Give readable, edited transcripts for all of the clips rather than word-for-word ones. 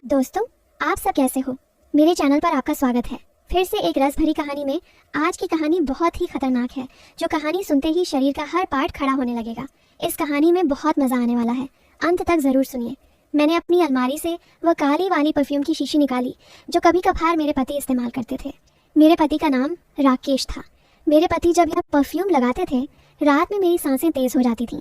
दोस्तों, आप सब कैसे हो? मेरे चैनल पर आपका स्वागत है। फिर से एक रस भरी कहानी में। आज की कहानी बहुत ही खतरनाक है, जो कहानी सुनते ही शरीर का हर पार्ट खड़ा होने लगेगा। इस कहानी में बहुत मजा आने वाला है, अंत तक जरूर सुनिए। मैंने अपनी अलमारी से वह काली वाली परफ्यूम की शीशी निकाली जो कभी कभार मेरे पति इस्तेमाल करते थे। मेरे पति का नाम राकेश था। मेरे पति जब यह परफ्यूम लगाते थे, रात में मेरी सांसें तेज हो जाती थीं।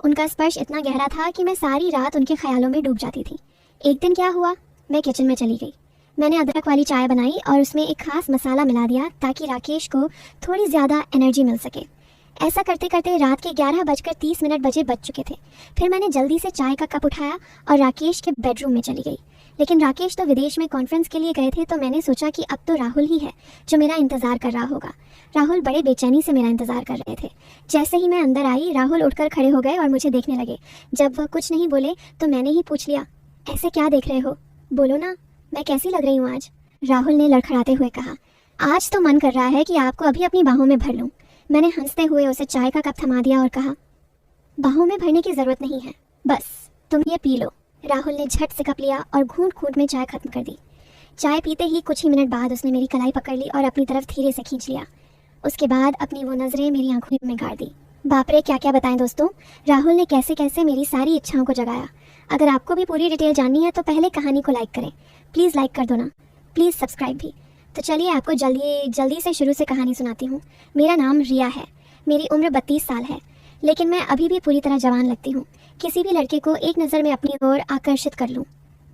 उनका स्पर्श इतना गहरा था कि मैं सारी रात उनके ख्यालों में डूब जाती थी। एक दिन क्या हुआ, मैं किचन में चली गई। मैंने अदरक वाली चाय बनाई और उसमें एक खास मसाला मिला दिया ताकि राकेश को थोड़ी ज़्यादा एनर्जी मिल सके। ऐसा करते करते रात के 11:30 बजे बज चुके थे। फिर मैंने जल्दी से चाय का कप उठाया और राकेश के बेडरूम में चली गई। लेकिन राकेश तो विदेश में कॉन्फ्रेंस के लिए गए थे, तो मैंने सोचा कि अब तो राहुल ही है जो मेरा इंतज़ार कर रहा होगा। राहुल बड़े बेचैनी से मेरा इंतज़ार कर रहे थे। जैसे ही मैं अंदर आई, राहुल उठकर खड़े हो गए और मुझे देखने लगे। जब वह कुछ नहीं बोले तो मैंने ही पूछ लिया, ऐसे क्या देख रहे हो? बोलो ना, मैं कैसी लग रही हूँ आज? राहुल ने लड़खड़ाते हुए कहा, आज तो मन कर रहा है कि आपको अभी अपनी बाहों में भर लूँ। मैंने हंसते हुए उसे चाय का कप थमा दिया और कहा, बाहों में भरने की ज़रूरत नहीं है, बस तुम ये पी लो। राहुल ने झट से कप लिया और घूंट घूंट में चाय खत्म कर दी। चाय पीते ही कुछ ही मिनट बाद उसने मेरी कलाई पकड़ ली और अपनी तरफ धीरे से खींच लिया। उसके बाद अपनी वो नज़रें मेरी आंखों में गाड़ दी। बाप रे, क्या क्या बताएं दोस्तों, राहुल ने कैसे कैसे मेरी सारी इच्छाओं को जगाया। अगर आपको भी पूरी डिटेल जाननी है तो पहले कहानी को लाइक करें। प्लीज़ लाइक कर दो ना, प्लीज़ सब्सक्राइब भी। तो चलिए आपको जल्दी से शुरू से कहानी सुनाती हूँ। मेरा नाम रिया है। मेरी उम्र 32 साल है, लेकिन मैं अभी भी पूरी तरह जवान लगती हूँ। किसी भी लड़के को एक नज़र में अपनी ओर आकर्षित कर लूँ,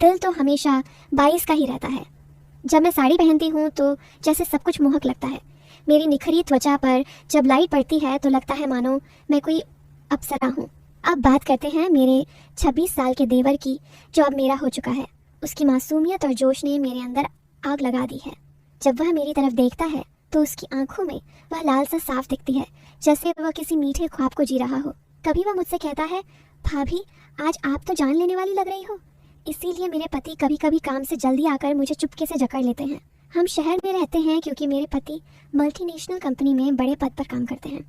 दिल तो हमेशा 22 का ही रहता है। जब मैं साड़ी पहनती हूँ तो जैसे सब कुछ मोहक लगता है। मेरी निखरी त्वचा पर जब लाइट पड़ती है तो लगता है मानो मैं कोई अप्सरा हूँ। अब बात करते हैं मेरे 26 साल के देवर की, जो अब मेरा हो चुका है। उसकी मासूमियत और जोश ने मेरे अंदर आग लगा दी है। जब वह मेरी तरफ देखता है तो उसकी आंखों में वह लाल सा साफ दिखती है, जैसे वह किसी मीठे ख्वाब को जी रहा हो। कभी वह मुझसे कहता है, भाभी आज आप तो जान लेने वाली लग रही हो। इसीलिए मेरे पति कभी कभी काम से जल्दी आकर मुझे चुपके से जकड़ लेते हैं। हम शहर में रहते हैं क्योंकि मेरे पति मल्टीनेशनल कंपनी में बड़े पद पर काम करते हैं।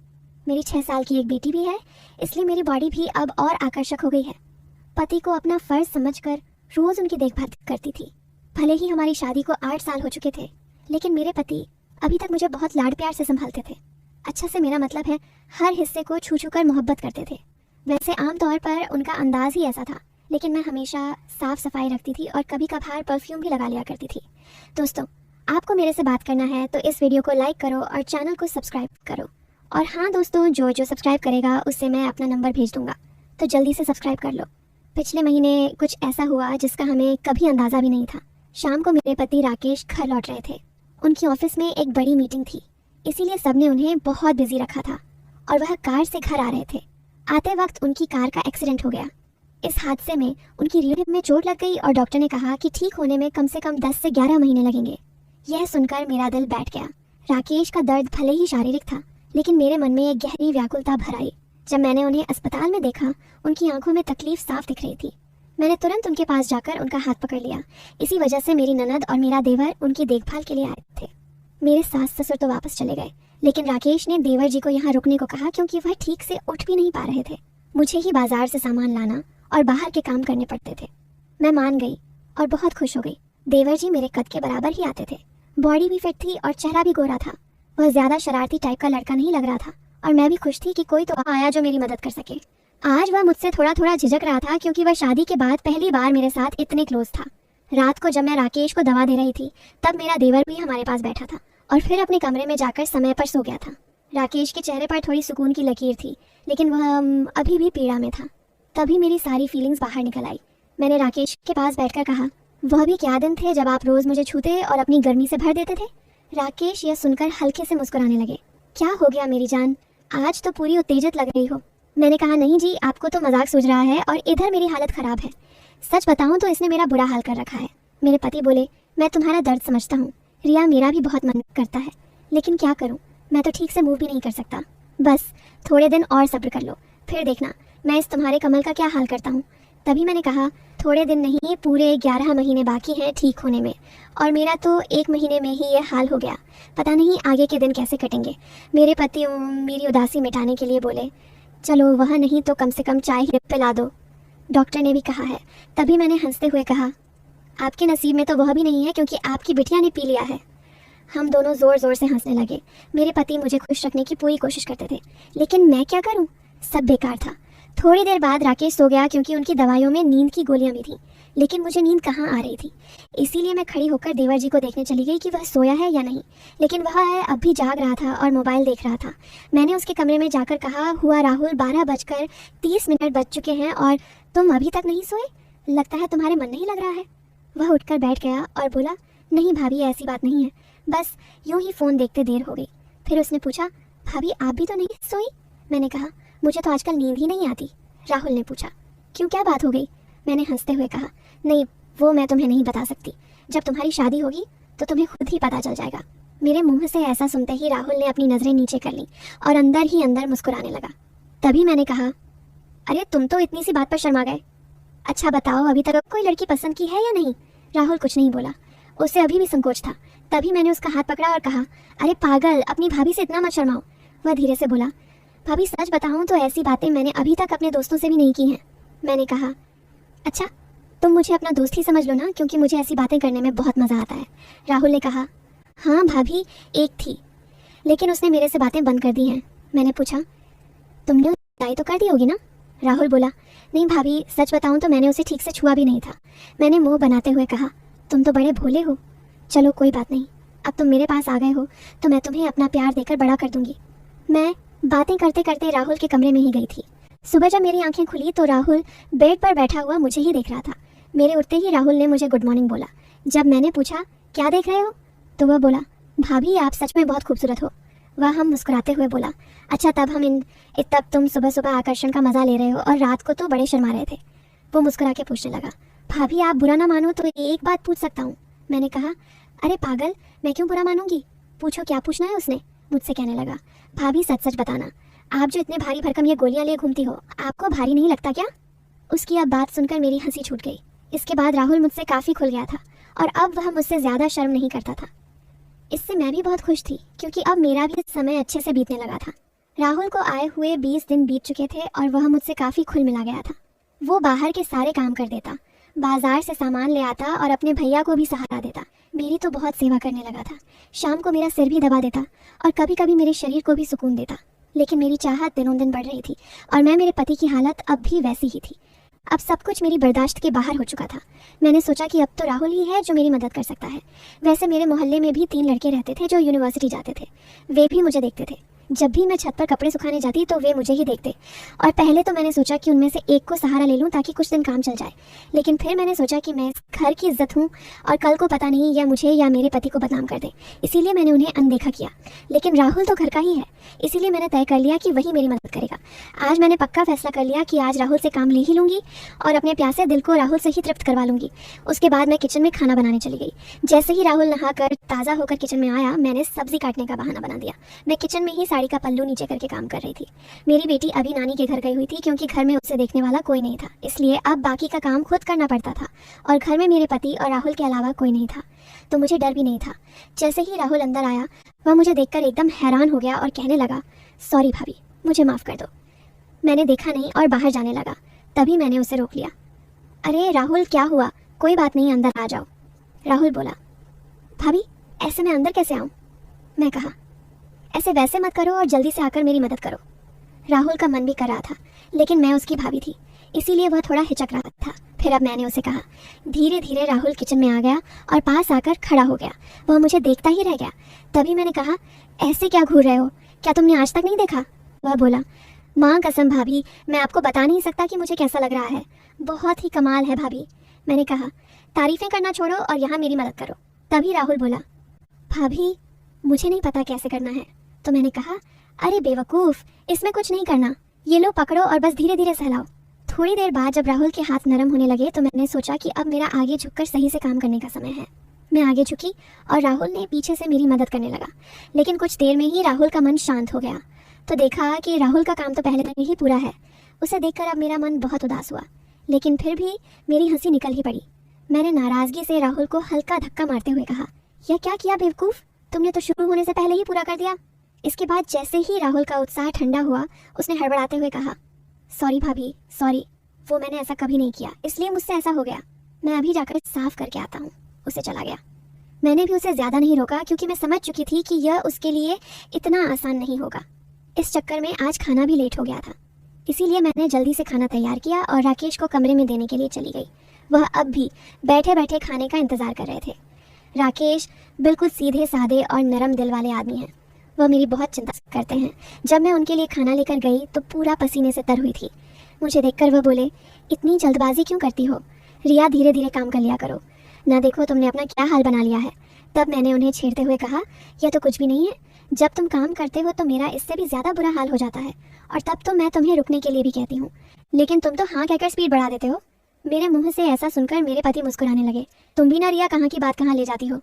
मेरी 6 साल की एक बेटी भी है, इसलिए मेरी बॉडी भी अब और आकर्षक हो गई है। पति को अपना फर्ज समझकर रोज उनकी देखभाल करती थी। भले ही हमारी शादी को 8 साल हो चुके थे, लेकिन मेरे पति अभी तक मुझे बहुत लाड प्यार से संभालते थे। अच्छा से मेरा मतलब है, हर हिस्से को छू छू कर मोहब्बत करते थे। वैसे आमतौर पर उनका अंदाज ही ऐसा था, लेकिन मैं हमेशा साफ सफाई रखती थी और कभी कभार परफ्यूम भी लगा लिया करती थी। दोस्तों, आपको मेरे से बात करना है तो इस वीडियो को लाइक करो और चैनल को सब्सक्राइब करो। और हाँ दोस्तों, जो जो सब्सक्राइब करेगा उससे मैं अपना नंबर भेज दूंगा, तो जल्दी से सब्सक्राइब कर लो। पिछले महीने कुछ ऐसा हुआ जिसका हमें कभी अंदाज़ा भी नहीं था। शाम को मेरे पति राकेश घर लौट रहे थे। उनकी ऑफिस में एक बड़ी मीटिंग थी, इसीलिए सबने उन्हें बहुत बिजी रखा था और वह कार से घर आ रहे थे। आते वक्त उनकी कार का एक्सीडेंट हो गया। इस हादसे में उनकी रीढ़ में चोट लग गई और डॉक्टर ने कहा कि ठीक होने में कम से कम 10 से 11 महीने लगेंगे। यह सुनकर मेरा दिल बैठ गया। राकेश का दर्द भले ही शारीरिक था, लेकिन मेरे मन में एक गहरी व्याकुलता भर आई। जब मैंने उन्हें अस्पताल में देखा, उनकी आंखों में तकलीफ साफ दिख रही थी। मैंने तुरंत उनके पास जाकर उनका हाथ पकड़ लिया। इसी वजह से मेरी ननद और मेरा देवर उनकी देखभाल के लिए आए थे। मेरे सास ससुर तो वापस चले गए, लेकिन राकेश ने देवर जी को यहाँ रुकने को कहा क्योंकि वह ठीक से उठ भी नहीं पा रहे थे। मुझे ही बाजार से सामान लाना और बाहर के काम करने पड़ते थे। मैं मान गई और बहुत खुश हो गई। देवर जी मेरे कद के बराबर ही आते थे, बॉडी भी फिट थी और चेहरा भी गोरा था। वह ज्यादा शरारती टाइप का लड़का नहीं लग रहा था और मैं भी खुश थी कि कोई तो आया जो मेरी मदद कर सके। आज वह मुझसे थोड़ा थोड़ा झिझक रहा था क्योंकि वह शादी के बाद पहली बार मेरे साथ इतने क्लोज था। रात को जब मैं राकेश को दवा दे रही थी, तब मेरा देवर भी हमारे पास बैठा था और फिर अपने कमरे में जाकर समय पर सो गया था। राकेश के चेहरे पर थोड़ी सुकून की लकीर थी, लेकिन वह अभी भी पीड़ा में था। तभी मेरी सारी फीलिंग्स बाहर निकल आई। मैंने राकेश के पास बैठकर कहा, वह भी क्या दिन थे जब आप रोज मुझे छूते और अपनी गर्मी से भर देते थे। राकेश यह सुनकर हल्के से मुस्कुराने लगे। क्या हो गया मेरी जान, आज तो पूरी उत्तेजित लग रही हो। मैंने कहा, नहीं जी, आपको तो मजाक सूझ रहा है और इधर मेरी हालत खराब है। सच बताऊं तो इसने मेरा बुरा हाल कर रखा है। मेरे पति बोले, मैं तुम्हारा दर्द समझता हूँ रिया, मेरा भी बहुत मन करता है, लेकिन क्या करूँ, मैं तो ठीक से मूव भी नहीं कर सकता। बस थोड़े दिन और सब्र कर लो, फिर देखना मैं इस तुम्हारे कमल का क्या हाल करता हूँ। तभी मैंने कहा, थोड़े दिन नहीं, पूरे 11 महीने बाकी हैं ठीक होने में, और मेरा तो 1 महीने में ही ये हाल हो गया। पता नहीं आगे के दिन कैसे कटेंगे। मेरे पति मेरी उदासी मिटाने के लिए बोले, चलो वह नहीं तो कम से कम चाय ही पिला दो, डॉक्टर ने भी कहा है। तभी मैंने हंसते हुए कहा, आपके नसीब में तो वह भी नहीं है क्योंकि आपकी बिटिया ने पी लिया है। हम दोनों ज़ोर ज़ोर से हंसने लगे। मेरे पति मुझे खुश रखने की पूरी कोशिश करते थे, लेकिन मैं क्या करूं? सब बेकार था। थोड़ी देर बाद राकेश सो गया क्योंकि उनकी दवाइयों में नींद की गोलियां भी थीं, लेकिन मुझे नींद कहाँ आ रही थी। इसीलिए मैं खड़ी होकर देवर जी को देखने चली गई कि वह सोया है या नहीं, लेकिन वह अब भी जाग रहा था और मोबाइल देख रहा था। मैंने उसके कमरे में जाकर कहा, हुआ राहुल, 12:30 बज चुके हैं और तुम अभी तक नहीं सोए? लगता है तुम्हारे मन नहीं लग रहा है। वह उठकर बैठ गया और बोला, नहीं भाभी, ऐसी बात नहीं है, बस यूं ही फ़ोन देखते देर हो गई। फिर उसने पूछा, भाभी आप भी तो नहीं सोई? मैंने कहा, मुझे तो आजकल नींद ही नहीं आती। राहुल ने पूछा, क्यों, क्या बात हो गई? मैंने हंसते हुए कहा, नहीं वो मैं तुम्हें नहीं बता सकती, जब तुम्हारी शादी होगी तो तुम्हें खुद ही पता चल जाएगा। मेरे मुंह से ऐसा सुनते ही राहुल ने अपनी नज़रें नीचे कर लीं और अंदर ही अंदर मुस्कुराने लगा। तभी मैंने कहा, अरे तुम तो इतनी सी बात पर शर्मा गए। अच्छा बताओ, अभी तक कोई लड़की पसंद की है या नहीं? राहुल कुछ नहीं बोला, उसे अभी भी संकोच था। तभी मैंने उसका हाथ पकड़ा और कहा, अरे पागल, अपनी भाभी से इतना मत शर्माओ। वह धीरे से बोला, भाभी सच बताऊं तो ऐसी बातें मैंने अभी तक अपने दोस्तों से भी नहीं की हैं। मैंने कहा, अच्छा तुम मुझे अपना दोस्त ही समझ लो ना, क्योंकि मुझे ऐसी बातें करने में बहुत मज़ा आता है। राहुल ने कहा, हाँ भाभी, एक थी, लेकिन उसने मेरे से बातें बंद कर दी हैं। मैंने पूछा, तुमने लड़ाई तो कर दी होगी ना? राहुल बोला, नहीं भाभी, सच बताऊं तो मैंने उसे ठीक से छुआ भी नहीं था। मैंने मुंह बनाते हुए कहा, तुम तो बड़े भोले हो। चलो कोई बात नहीं, अब तुम मेरे पास आ गए हो तो मैं तुम्हें अपना प्यार देकर बड़ा कर दूंगी। मैं बातें करते करते राहुल के कमरे में ही गई थी। सुबह जब मेरी आंखें खुली तो राहुल बेड पर बैठा हुआ मुझे ही देख रहा था। मेरे उठते ही राहुल ने मुझे गुड मॉर्निंग बोला। जब मैंने पूछा, क्या देख रहे हो, तो वह बोला, भाभी आप सच में बहुत खूबसूरत हो। वह हम मुस्कुराते हुए बोला, अच्छा तब तुम सुबह सुबह आकर्षण का मज़ा ले रहे हो और रात को तो बड़े शर्मा रहे थे। वो मुस्कुरा के पूछने लगा, भाभी आप बुरा ना मानो तो एक बात पूछ सकता हूँ? मैंने कहा, अरे पागल, मैं क्यों बुरा मानूंगी, पूछो क्या पूछना है उसने। मुझसे कहने लगा, भाभी सच सच बताना, आप जो इतने भारी भरकम ये गोलियां लिए घूमती हो, आपको भारी नहीं लगता क्या? उसकी अब बात सुनकर मेरी हंसी छूट गई। इसके बाद राहुल मुझसे काफ़ी खुल गया था और अब वह मुझसे ज़्यादा शर्म नहीं करता था। इससे मैं भी बहुत खुश थी क्योंकि अब मेरा भी समय अच्छे से बीतने लगा था। राहुल को आए हुए 20 दिन बीत चुके थे और वह मुझसे काफ़ी खुल मिला गया था। वो बाहर के सारे काम कर देता, बाजार से सामान ले आता और अपने भैया को भी सहारा देता। मेरी तो बहुत सेवा करने लगा था। शाम को मेरा सिर भी दबा देता और कभी कभी मेरे शरीर को भी सुकून देता। लेकिन मेरी चाहत दिनों दिन बढ़ रही थी और मैं मेरे पति की हालत अब भी वैसी ही थी। अब सब कुछ मेरी बर्दाश्त के बाहर हो चुका था। मैंने सोचा कि अब तो राहुल ही है जो मेरी मदद कर सकता है। वैसे मेरे मोहल्ले में भी 3 लड़के रहते थे जो यूनिवर्सिटी जाते थे। वे भी मुझे देखते थे। जब भी मैं छत पर कपड़े सुखाने जाती तो वे मुझे ही देखते और पहले तो मैंने सोचा कि उनमें से एक को सहारा ले लूं ताकि कुछ दिन काम चल जाए। लेकिन फिर मैंने सोचा कि मैं इस घर की इज्जत हूं और कल को पता नहीं या मुझे या मेरे पति को बदनाम कर दे, इसीलिए मैंने उन्हें अनदेखा किया। लेकिन राहुल तो घर का ही है, इसीलिए मैंने तय कर लिया कि वही मेरी मदद करेगा। आज मैंने पक्का फैसला कर लिया कि आज राहुल से काम ले ही लूंगी और अपने प्यासे दिल को राहुल से ही तृप्त करवा लूंगी। उसके बाद मैं किचन में खाना बनाने चली गई। जैसे ही राहुल नहाकर ताज़ा होकर किचन में आया, मैंने सब्जी काटने का बहाना बना दिया। मैं किचन में ही साड़ी का पल्लू नीचे करके काम कर रही थी। मेरी बेटी अभी नानी के घर गई हुई थी क्योंकि घर में उसे देखने वाला कोई नहीं था, इसलिए अब बाकी का काम खुद करना पड़ता था और घर में मेरे पति और राहुल के अलावा कोई नहीं था, तो मुझे डर भी नहीं था। जैसे ही राहुल अंदर आया, वह मुझे देखकर एकदम हैरान हो गया और कहने लगा, सॉरी भाभी, मुझे माफ़ कर दो। मैंने देखा नहीं और बाहर जाने लगा। तभी मैंने उसे रोक लिया। अरे राहुल, क्या हुआ? कोई बात नहीं, अंदर आ जाओ। राहुल बोला, भाभी ऐसे मैं अंदर कैसे आऊँ? मैं कहा, ऐसे वैसे मत करो और जल्दी से आकर मेरी मदद करो। राहुल का मन भी कर रहा था, लेकिन मैं उसकी भाभी थी, इसीलिए वह थोड़ा हिचक रहा था। फिर अब मैंने उसे कहा। धीरे धीरे राहुल किचन में आ गया और पास आकर खड़ा हो गया। वह मुझे देखता ही रह गया। तभी मैंने कहा, ऐसे क्या घूर रहे हो, क्या तुमने आज तक नहीं देखा? वह बोला, माँ कसम भाभी, मैं आपको बता नहीं सकता कि मुझे कैसा लग रहा है। बहुत ही कमाल है भाभी। मैंने कहा, तारीफें करना छोड़ो और यहाँ मेरी मदद करो। तभी राहुल बोला, भाभी मुझे नहीं पता कैसे करना है। तो मैंने कहा, अरे बेवकूफ़, इसमें कुछ नहीं करना, ये लो पकड़ो और बस धीरे धीरे सहलाओ। थोड़ी देर बाद जब राहुल के हाथ नरम होने लगे तो मैंने सोचा कि अब मेरा आगे झुककर सही से काम करने का समय है। मैं आगे झुकी और राहुल ने पीछे से मेरी मदद करने लगा। लेकिन कुछ देर में ही राहुल का मन शांत हो गया तो देखा कि राहुल का काम तो पहले से ही पूरा है। उसे देखकर अब मेरा मन बहुत उदास हुआ, लेकिन फिर भी मेरी हंसी निकल ही पड़ी। मैंने नाराज़गी से राहुल को हल्का धक्का मारते हुए कहा, यह क्या किया बेवकूफ़, तुमने तो शुरू होने से पहले ही पूरा कर दिया। इसके बाद जैसे ही राहुल का उत्साह ठंडा हुआ, उसने हड़बड़ाते हुए कहा, सॉरी भाभी, सॉरी, वो मैंने ऐसा कभी नहीं किया, इसलिए मुझसे ऐसा हो गया। मैं अभी जाकर साफ करके आता हूँ। उसे चला गया। मैंने भी उसे ज़्यादा नहीं रोका क्योंकि मैं समझ चुकी थी कि यह उसके लिए इतना आसान नहीं होगा। इस चक्कर में आज खाना भी लेट हो गया था, इसीलिए मैंने जल्दी से खाना तैयार किया और राकेश को कमरे में देने के लिए चली गई। वह अब भी बैठे बैठे खाने का इंतज़ार कर रहे थे। राकेश बिल्कुल सीधे साधे और नरम दिल वाले आदमी हैं। वह मेरी बहुत चिंता करते हैं। जब मैं उनके लिए खाना लेकर गई तो पूरा पसीने से तर हुई थी। मुझे देखकर वह बोले, इतनी जल्दबाजी क्यों करती हो रिया, धीरे धीरे काम कर लिया करो ना, देखो तुमने अपना क्या हाल बना लिया है। तब मैंने उन्हें छेड़ते हुए कहा, यह तो कुछ भी नहीं है। जब तुम काम करते हो तो मेरा इससे भी ज़्यादा बुरा हाल हो जाता है, और तब तो मैं तुम्हें रुकने के लिए भी कहती हूँ, लेकिन तुम तो हाँ कहकर स्पीड बढ़ा देते हो। मेरे मुंह से ऐसा सुनकर मेरे पति मुस्कुराने लगे। तुम भी ना रिया, कहाँ की बात कहाँ ले जाती हो।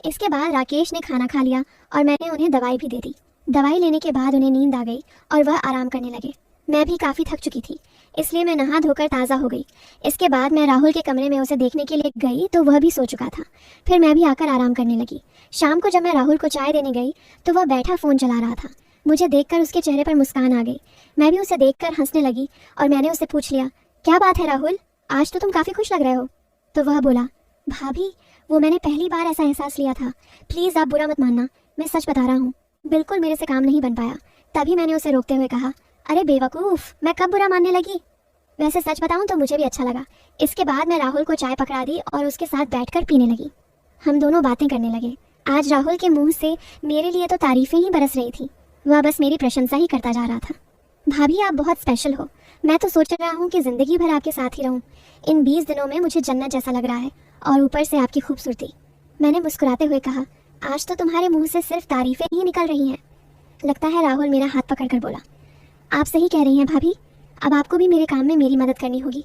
इसके बाद राकेश ने खाना खा लिया और मैंने उन्हें दवाई भी दे दी। दवाई लेने के बाद उन्हें नींद आ गई और वह आराम करने लगे। मैं भी काफ़ी थक चुकी थी, इसलिए मैं नहा धोकर ताज़ा हो गई। इसके बाद मैं राहुल के कमरे में उसे देखने के लिए गई तो वह भी सो चुका था। फिर मैं भी आकर आराम करने लगी। शाम को जब मैं राहुल को चाय देने गई तो वह बैठा फ़ोन चला रहा था। मुझे देखकर उसके चेहरे पर मुस्कान आ गई। मैं भी उसे देखकर हंसने लगी और मैंने उससे पूछ लिया, क्या बात है राहुल, आज तो तुम काफ़ी खुश लग रहे हो। तो वह बोला, भाभी वो मैंने पहली बार ऐसा एहसास लिया था, प्लीज़ आप बुरा मत मानना, मैं सच बता रहा हूँ, बिल्कुल मेरे से काम नहीं बन पाया। तभी मैंने उसे रोकते हुए कहा, अरे बेवकूफ़, मैं कब बुरा मानने लगी। वैसे सच बताऊं तो मुझे भी अच्छा लगा। इसके बाद मैं राहुल को चाय पकड़ा दी और उसके साथ बैठकर पीने लगी। हम दोनों बातें करने लगे। आज राहुल के मुंह से मेरे लिए तो तारीफें ही बरस रही थी। वह बस मेरी प्रशंसा ही करता जा रहा था। भाभी आप बहुत स्पेशल हो। मैं तो सोच रहा हूँ कि ज़िंदगी भर आपके साथ ही रहूँ। इन 20 दिनों में मुझे जन्नत जैसा लग रहा है, और ऊपर से आपकी खूबसूरती। मैंने मुस्कुराते हुए कहा, आज तो तुम्हारे मुंह से सिर्फ तारीफें ही निकल रही हैं। लगता है राहुल मेरा हाथ पकड़कर बोला, आप सही कह रही हैं भाभी, अब आपको भी मेरे काम में मेरी मदद करनी होगी।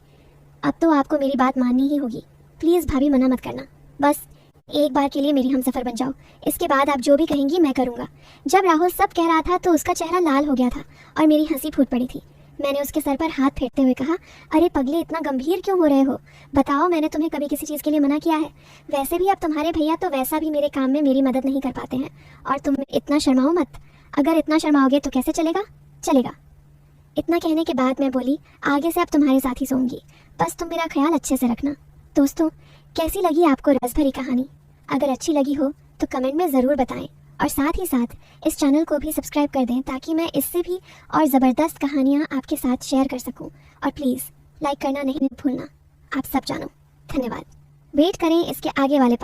अब तो आपको मेरी बात माननी ही होगी। प्लीज़ भाभी मना मत करना, बस एक बार के लिए मेरी हमसफ़र बन जाओ। इसके बाद आप जो भी कहेंगी मैं करूँगा। जब राहुल सब कह रहा था तो उसका चेहरा लाल हो गया था और मेरी हंसी फूट पड़ी थी। मैंने उसके सर पर हाथ फेरते हुए कहा, अरे पगले, इतना गंभीर क्यों हो रहे हो। बताओ, मैंने तुम्हें कभी किसी चीज़ के लिए मना किया है। वैसे भी अब तुम्हारे भैया तो वैसा भी मेरे काम में मेरी मदद नहीं कर पाते हैं, और तुम इतना शर्माओ मत। अगर इतना शर्माओगे तो कैसे चलेगा। इतना कहने के बाद मैं बोली, आगे से अब तुम्हारे साथ ही सोऊंगी, बस तुम मेरा ख्याल अच्छे से रखना। दोस्तों, कैसी लगी आपको रस भरी कहानी? अगर अच्छी लगी हो तो कमेंट में ज़रूर बताएं, और साथ ही साथ इस चैनल को भी सब्सक्राइब कर दें ताकि मैं इससे भी और ज़बरदस्त कहानियाँ आपके साथ शेयर कर सकूँ। और प्लीज़ लाइक करना नहीं भूलना। आप सब जानो। धन्यवाद। वेट करें इसके आगे वाले